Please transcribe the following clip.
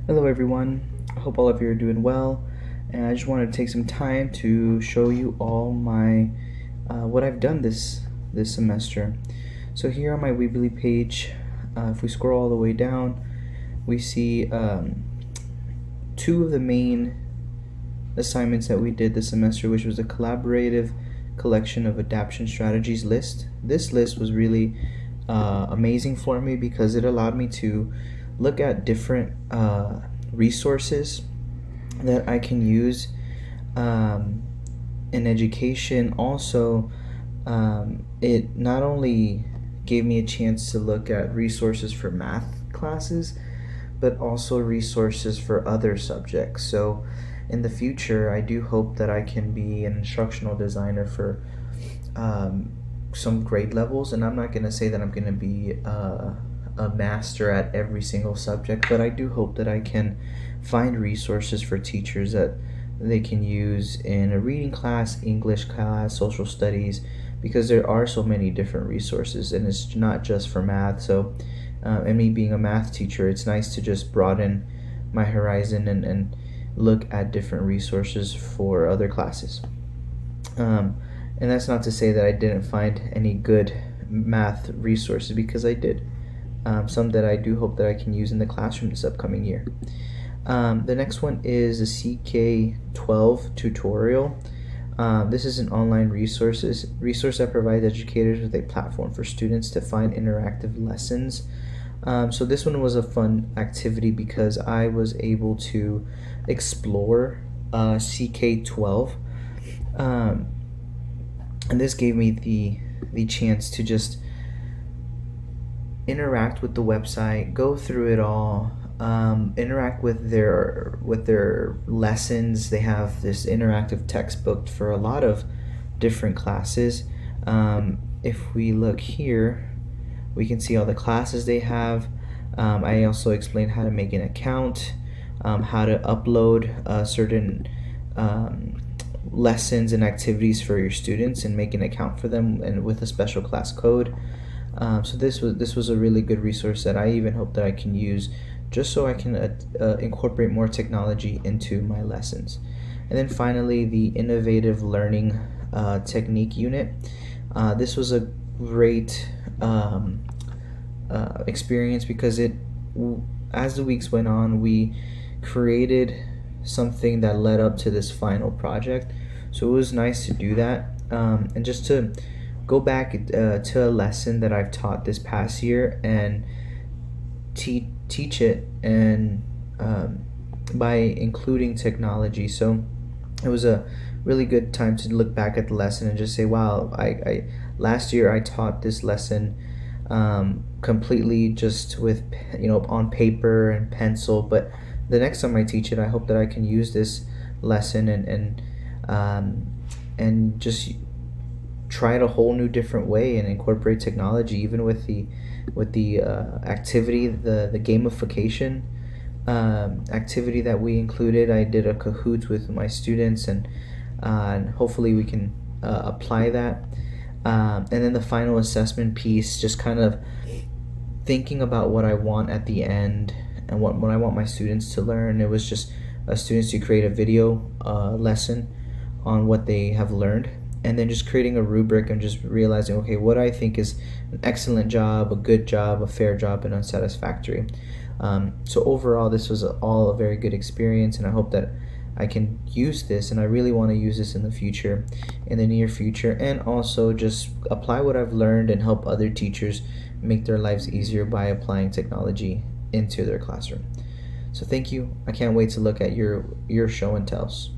Hello everyone, I hope all of you are doing well, and I just wanted to take some time to show you all my what I've done this semester. So here on my Weebly page, if we scroll all the way down, we see two of the main assignments that we did this semester, which was a collaborative collection of adaptation strategies list. This list was really amazing for me because it allowed me to look at different resources that I can use in education. Also, it not only gave me a chance to look at resources for math classes, but also resources for other subjects. So in the future, I do hope that I can be an instructional designer for some grade levels, and I'm not going to say that I'm going to be a master at every single subject, but I do hope that I can find resources for teachers that they can use in a reading class, English class, social studies, because there are so many different resources, and it's not just for math. So and me being a math teacher, it's nice to just broaden my horizon and look at different resources for other classes. And that's not to say that I didn't find any good math resources, because I did. Some that I do hope that I can use in the classroom this upcoming year. The next one is a CK12 tutorial. This is an online resource that provides educators with a platform for students to find interactive lessons. So this one was a fun activity because I was able to explore CK12, and this gave me the chance to just interact with the website, go through it all, interact with their lessons. They have this interactive textbook for a lot of different classes. If we look here, we can see all the classes they have. I also explained how to make an account, how to upload certain lessons and activities for your students and make an account for them, and with a special class code. So this was a really good resource that I even hope that I can use, just so I can incorporate more technology into my lessons. And then finally, the innovative learning technique unit. This was a great experience because as the weeks went on, we created something that led up to this final project. So it was nice to do that, and just to go back to a lesson that I've taught this past year and teach it, and by including technology. So it was a really good time to look back at the lesson and just say, wow, I last year I taught this lesson completely just with on paper and pencil, but the next time I teach it, I hope that I can use this lesson and just try it a whole new different way and incorporate technology, even with the activity, the gamification activity that we included. I did a Kahoot with my students, and hopefully we can apply that. And then the final assessment piece, just kind of thinking about what I want at the end and what I want my students to learn. It was just students to create a video lesson on what they have learned, and then just creating a rubric and just realizing, okay, what I think is an excellent job, a good job, a fair job, and unsatisfactory. So overall, this was all a very good experience, and I hope that I can use this, and I really want to use this in the future, in the near future, and also just apply what I've learned and help other teachers make their lives easier by applying technology into their classroom. So thank you. I can't wait to look at your show and tells.